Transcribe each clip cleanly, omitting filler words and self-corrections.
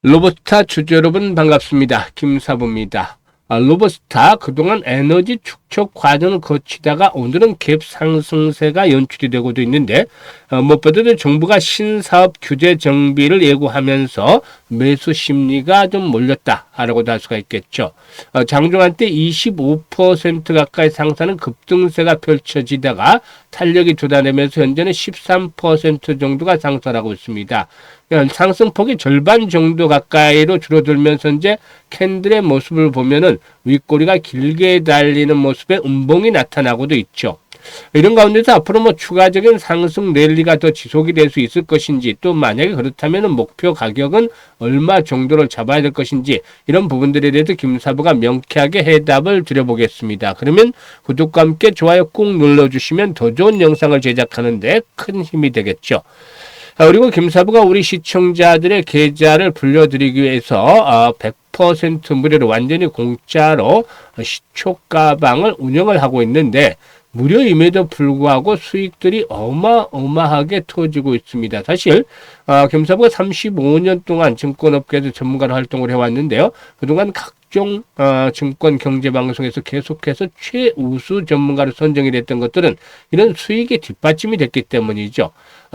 로버스타 주주 여러분 반갑습니다. 김사부입니다. 로버스타 그동안 에너지 축적 과정을 거치다가 오늘은 갭 상승세가 연출이 되고도 있는데 무엇보다도 정부가 신사업 규제 정비를 예고하면서 매수 심리가 좀 몰렸다라고도 할 수가 있겠죠. 장중한 때 25% 가까이 상승하는 급등세가 펼쳐지다가 탄력이 돋아내면서 현재는 13% 정도가 상승하고 있습니다. 상승폭이 절반 정도 가까이로 줄어들면서 이제 캔들의 모습을 보면은 윗꼬리가 길게 달리는 모습의 음봉이 나타나고도 있죠. 이런 가운데서 앞으로 추가적인 상승 랠리가 더 지속이 될 수 있을 것인지, 또 만약에 그렇다면 목표 가격은 얼마 정도를 잡아야 될 것인지, 이런 부분들에 대해서 김사부가 명쾌하게 해답을 드려보겠습니다. 그러면 구독과 함께 좋아요 꾹 눌러주시면 더 좋은 영상을 제작하는데 큰 힘이 되겠죠. 그리고 김사부가 우리 시청자들의 계좌를 불려드리기 위해서 100% 무료로 완전히 공짜로 시초가방을 운영을 하고 있는데, 무료임에도 불구하고 수익들이 어마어마하게 터지고 있습니다. 사실 김사부가 35년 동안 증권업계에서 전문가로 활동을 해왔는데요. 그동안 각종 증권 경제방송에서 계속해서 최우수 전문가로 선정이 됐던 것들은 이런 수익의 뒷받침이 됐기 때문이죠.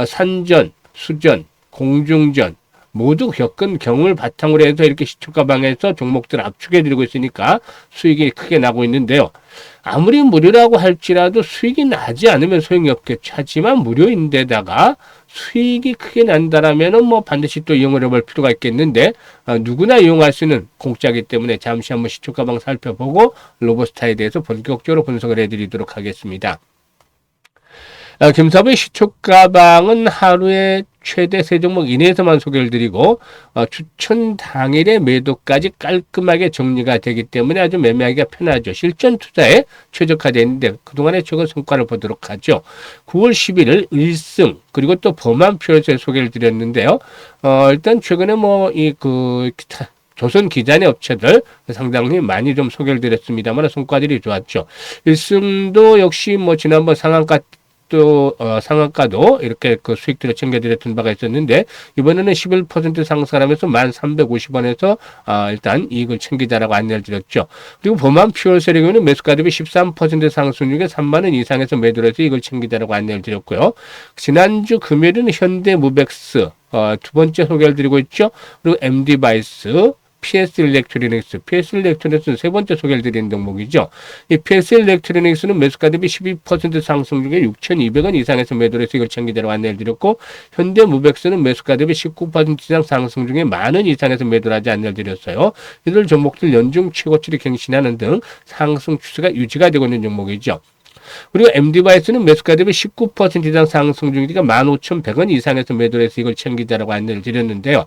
산전, 수전, 공중전 모두 겪은 경험을 바탕으로 해서 이렇게 시초가방에서 종목들을 압축해드리고 있으니까 수익이 크게 나고 있는데요. 아무리 무료라고 할지라도 수익이 나지 않으면 소용이 없겠죠. 하지만 무료인데다가 수익이 크게 난다라면 반드시 또 이용을 해볼 필요가 있겠는데, 누구나 이용할 수 있는 공짜이기 때문에 잠시 한번 시초가방 살펴보고 로버스타에 대해서 본격적으로 분석을 해드리도록 하겠습니다. 김사부의 시초가방은 하루에 최대 3종목 이내에서만 소개를 드리고 추천 당일의 매도까지 깔끔하게 정리가 되기 때문에 아주 매매하기가 편하죠. 실전 투자에 최적화되어 있는데 그동안의 최근 성과를 보도록 하죠. 9월 11일 1승 그리고 또 범한 표에서 소개를 드렸는데요. 일단 최근에 조선 기자재 업체들 상당히 많이 좀 소개를 드렸습니다만 성과들이 좋았죠. 1승도 역시 지난번 상한가도 이렇게 수익들을 챙겨드렸던 바가 있었는데, 이번에는 11% 상승하면서 1,350원에서 일단 이익을 챙기자라고 안내를 드렸죠. 그리고 범한 퓨얼셀의 경우는 매수가 대비 13% 상승 중에 3만원 이상에서 매도를 해서 이익을 챙기자라고 안내를 드렸고요. 지난주 금요일은 현대무벡스 두 번째 소개를 드리고 있죠. 그리고 MD바이스, PS 일렉트로닉스, PS 일렉트로닉스는 세 번째 소개를 드리는 종목이죠. 이 PS 일렉트로닉스는 매수가 대비 12% 상승 중에 6,200원 이상에서 매도를 해서 이걸 챙기자라고 안내를 드렸고, 현대무벡스는 매수가 대비 19% 이상 상승 중에 10,000원 이상에서 매도를 하지 안내를 드렸어요. 이들 종목들 연중 최고치를 갱신하는 등 상승 추세가 유지가 되고 있는 종목이죠. 그리고 MD바이스는 매수가 대비 19% 이상 상승 중이니까 15,100원 이상에서 매도를 해서 이걸 챙기자라고 안내를 드렸는데요.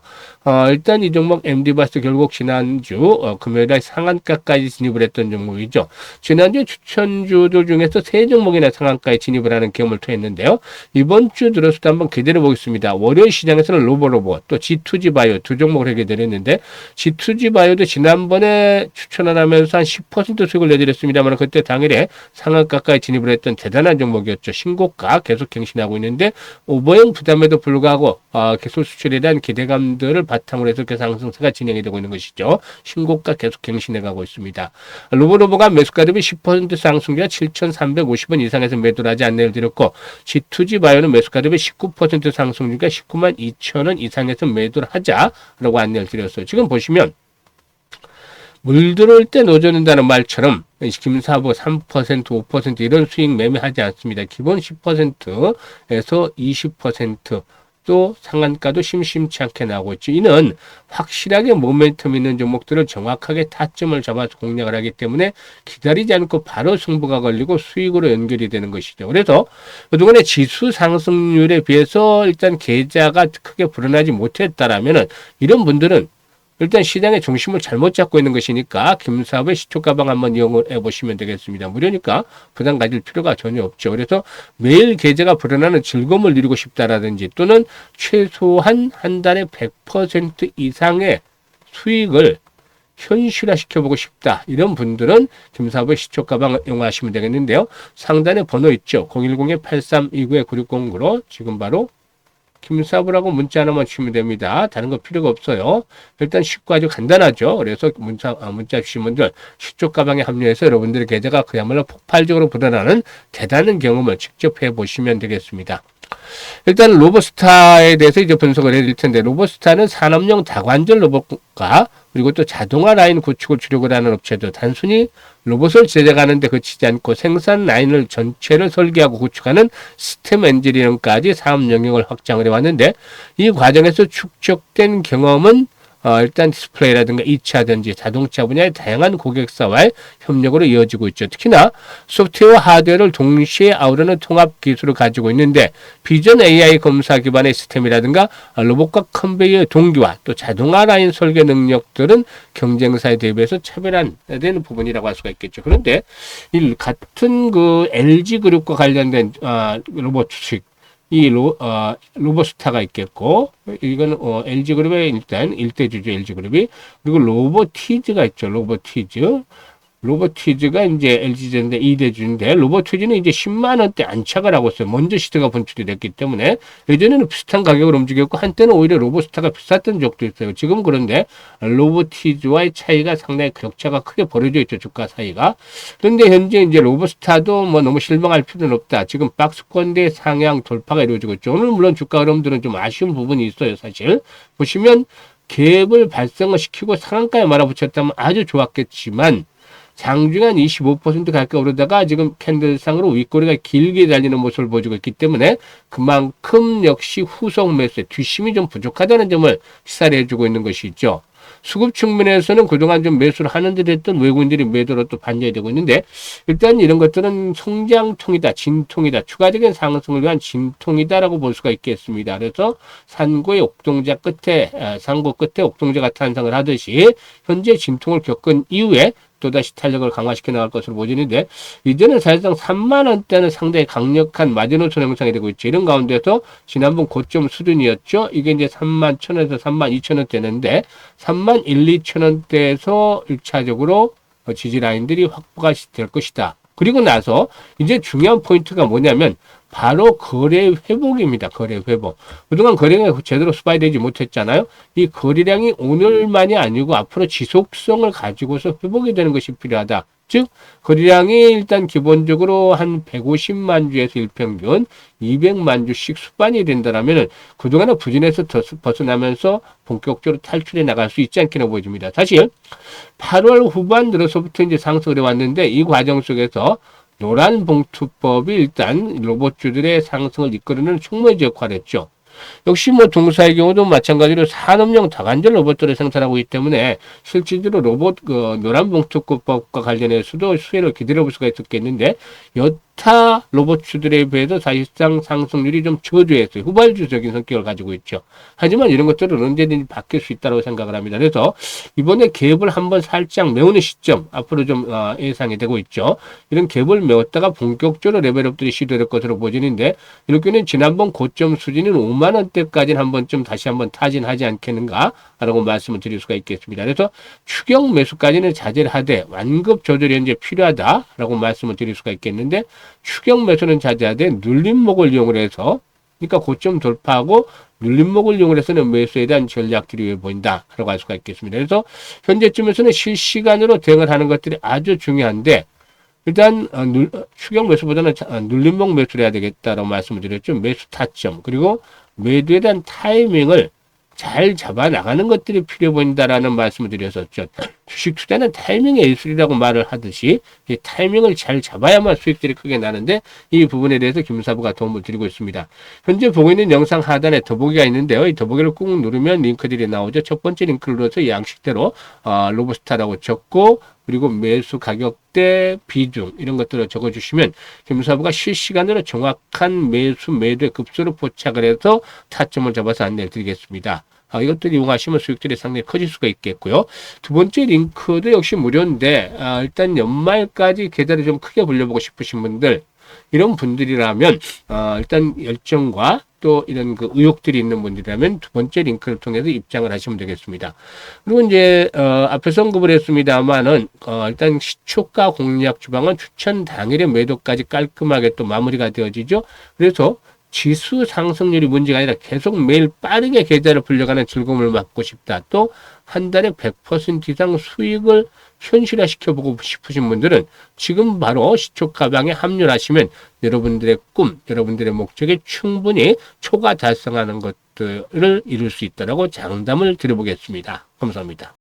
일단 이 종목 MD바이스 결국 지난주 금요일에 상한가까지 진입을 했던 종목이죠. 지난주 추천주들 중에서 3종목이나 상한가에 진입을 하는 경험을 토했는데요. 이번 주 들어서도 한번 기다려 보겠습니다. 월요일 시장에서는 로보로보 또 G2G바이오 두 종목을 하게 되었는데, G2G바이오도 지난번에 추천을 하면서 한 10% 수익을 내드렸습니다만 그때 당일에 상한가까지 진입을 했던 대단한 종목이었죠. 신고가 계속 갱신하고 있는데 오버형 부담에도 불구하고 계속 수출에 대한 기대감들을 바탕으로 해서 상승세가 진행이 되고 있는 것이죠. 신고가 계속 갱신해 가고 있습니다. 로보로보가 매수가 대비 10% 상승률 7,350원 이상에서 매도를 하지 안내를 드렸고, G2G바이오는 매수가 대비 19% 상승률 192,000원 이상에서 매도를 하자라고 안내를 드렸어요. 지금 보시면 물 들어올 때 노젓는다는 말처럼 김사부 3%, 5% 이런 수익 매매하지 않습니다. 기본 10%에서 20% 또 상한가도 심심치 않게 나오고 있죠. 이는 확실하게 모멘텀 있는 종목들을 정확하게 타점을 잡아서 공략을 하기 때문에 기다리지 않고 바로 승부가 걸리고 수익으로 연결이 되는 것이죠. 그래서 그동안의 지수 상승률에 비해서 일단 계좌가 크게 불어나지 못했다라면은 이런 분들은 일단 시장의 중심을 잘못 잡고 있는 것이니까 김사부의 시초가방 한번 이용을 해보시면 되겠습니다. 무료니까 부담 가질 필요가 전혀 없죠. 그래서 매일 계좌가 불어나는 즐거움을 누리고 싶다라든지 또는 최소한 한 달에 100% 이상의 수익을 현실화시켜보고 싶다. 이런 분들은 김사부의 시초가방을 이용하시면 되겠는데요. 상단에 번호 있죠. 010-8329-9609로 지금 바로 김사부라고 문자 하나만 주시면 됩니다. 다른 거 필요가 없어요. 일단 쉽고 아주 간단하죠. 그래서 문자 주신 분들 시초 가방에 합류해서 여러분들의 계좌가 그야말로 폭발적으로 불어나는 대단한 경험을 직접 해보시면 되겠습니다. 일단 로보스타에 대해서 이제 분석을 해드릴 텐데, 로보스타는 산업용 다관절 로봇과 그리고 또 자동화 라인 구축을 주력을 하는 업체도 단순히 로봇을 제작하는 데 그치지 않고 생산 라인을 전체를 설계하고 구축하는 시스템 엔지니어링까지 사업 영역을 확장을 해왔는데, 이 과정에서 축적된 경험은 일단 디스플레이라든가 2차전지, 자동차 분야의 다양한 고객사와의 협력으로 이어지고 있죠. 특히나 소프트웨어, 하드웨어를 동시에 아우르는 통합 기술을 가지고 있는데, 비전 AI 검사 기반의 시스템이라든가 로봇과 컨베이어 동기화, 또 자동화 라인 설계 능력들은 경쟁사에 대비해서 차별화되는 부분이라고 할 수가 있겠죠. 그런데 이 같은 그 LG그룹과 관련된 로봇 주식, 로보스타가 있겠고, 이건, LG그룹의 일단 일대주주 LG그룹이, 그리고 로보티즈가 있죠. 로보티즈가 이제 LG전자 2대주인데, 로보티즈는 이제 10만원대 안착을 하고 있어요. 먼저 시대가 분출이 됐기 때문에, 예전에는 비슷한 가격으로 움직였고, 한때는 오히려 로보스타가 비쌌던 적도 있어요. 지금 그런데, 로보티즈와의 차이가 상당히 격차가 크게 벌어져 있죠. 주가 사이가. 그런데 현재 이제 로보스타도 뭐 너무 실망할 필요는 없다. 지금 박스권대 상향 돌파가 이루어지고 있죠. 오늘 물론 주가 흐름들은 좀 아쉬운 부분이 있어요. 사실. 보시면, 갭을 발생을 시키고 상한가에 말아붙였다면 아주 좋았겠지만, 장중한 25% 가까이 오르다가 지금 캔들상으로 윗꼬리가 길게 달리는 모습을 보여주고 있기 때문에 그만큼 역시 후속 매수에 뒷심이 좀 부족하다는 점을 시사를 해주고 있는 것이 있죠. 수급 측면에서는 그동안 좀 매수를 하는 듯 했던 외국인들이 매도로 또 반전이 되고 있는데, 일단 이런 것들은 성장통이다, 진통이다, 추가적인 상승을 위한 진통이다라고 볼 수가 있겠습니다. 그래서 산고의 옥동자 끝에, 산고 끝에 옥동자가 탄생을 하듯이 현재 진통을 겪은 이후에 또다시 탄력을 강화시켜 나갈 것으로 보이는데, 이제는 사실상 3만원대는 상당히 강력한 마지노선 형성이 되고 있죠. 이런 가운데서 지난번 고점 수준이었죠. 이게 이제 3만 1천원에서 3만 2천원대인데, 3만 1, 2천원대에서 1차적으로 지지 라인들이 확보가 될 것이다. 그리고 나서 이제 중요한 포인트가 뭐냐면 바로 거래 회복입니다. 거래 회복. 그동안 거래가 제대로 수반되지 못했잖아요. 이 거래량이 오늘만이 아니고 앞으로 지속성을 가지고서 회복이 되는 것이 필요하다. 즉 거래량이 일단 기본적으로 한 150만 주에서 일평균 200만 주씩 수반이 된다면 그동안은 부진에서 벗어나면서 본격적으로 탈출해 나갈 수 있지 않겠나 보여집니다. 사실 8월 후반 들어서부터 이제 상승을 해왔는데, 이 과정 속에서 노란 봉투법이 일단 로봇주들의 상승을 이끌어내는 촉매제 역할을 했죠. 역시 뭐 동사의 경우도 마찬가지로 산업용 다관절 로봇들을 생산하고 있기 때문에 실질적으로 로봇 노란 봉투법과 관련해서도 수혜를 기대해 볼 수가 있었겠는데, 여타 로봇주들에 비해서 사실상 상승률이 좀 저조했어요. 후발주적인 성격을 가지고 있죠. 하지만 이런 것들은 언제든지 바뀔 수 있다고 생각을 합니다. 그래서 이번에 갭을 한번 살짝 메우는 시점 앞으로 좀 예상이 되고 있죠. 이런 갭을 메웠다가 본격적으로 레벨업들이 시도될 것으로 보이는데, 이렇게는 지난번 고점 수준인 5만 원대까지는 한번쯤 다시 한번 타진하지 않겠는가 라고 말씀을 드릴 수가 있겠습니다. 그래서 추격 매수까지는 자제를 하되 완급 조절이 현재 필요하다라고 말씀을 드릴 수가 있겠는데, 추격 매수는 자제하되 눌림목을 이용을 해서, 그러니까 고점 돌파하고 눌림목을 이용을 해서는 매수에 대한 전략들이 보인다라고 할 수가 있겠습니다. 그래서 현재쯤에서는 실시간으로 대응을 하는 것들이 아주 중요한데, 일단 추격 매수보다는 눌림목 매수를 해야 되겠다라고 말씀을 드렸죠. 매수 타점 그리고 매도에 대한 타이밍을 잘 잡아 나가는 것들이 필요해 보인다라는 말씀을 드렸었죠. 주식 투자는 타이밍의 예술이라고 말을 하듯이 이 타이밍을 잘 잡아야만 수익들이 크게 나는데, 이 부분에 대해서 김사부가 도움을 드리고 있습니다. 현재 보고 있는 영상 하단에 더보기가 있는데요. 이 더보기를 꾹 누르면 링크들이 나오죠. 첫 번째 링크를 눌러서 양식대로 로보스타라고 적고, 그리고 매수 가격대 비중 이런 것들을 적어주시면 김사부가 실시간으로 정확한 매수 매도의 급소를 포착을 해서 타점을 잡아서 안내를 드리겠습니다. 이것들 이용하시면 수익들이 상당히 커질 수가 있겠고요. 두 번째 링크도 역시 무료인데, 일단 연말까지 계좌를 좀 크게 불려보고 싶으신 분들, 이런 분들이라면 일단 열정과 또 이런 그 의욕들이 있는 분들이라면 두 번째 링크를 통해서 입장을 하시면 되겠습니다. 그리고 이제 앞에서 언급을 했습니다만은 일단 시초가 공략 주방은 추천 당일의 매도까지 깔끔하게 또 마무리가 되어지죠. 그래서 지수 상승률이 문제가 아니라 계속 매일 빠르게 계좌를 불려가는 즐거움을 맛보고 싶다. 또 한 달에 100% 이상 수익을 현실화시켜보고 싶으신 분들은 지금 바로 시초가방에 합류하시면 여러분들의 꿈, 여러분들의 목적에 충분히 초과 달성하는 것들을 이룰 수 있다고 장담을 드려보겠습니다. 감사합니다.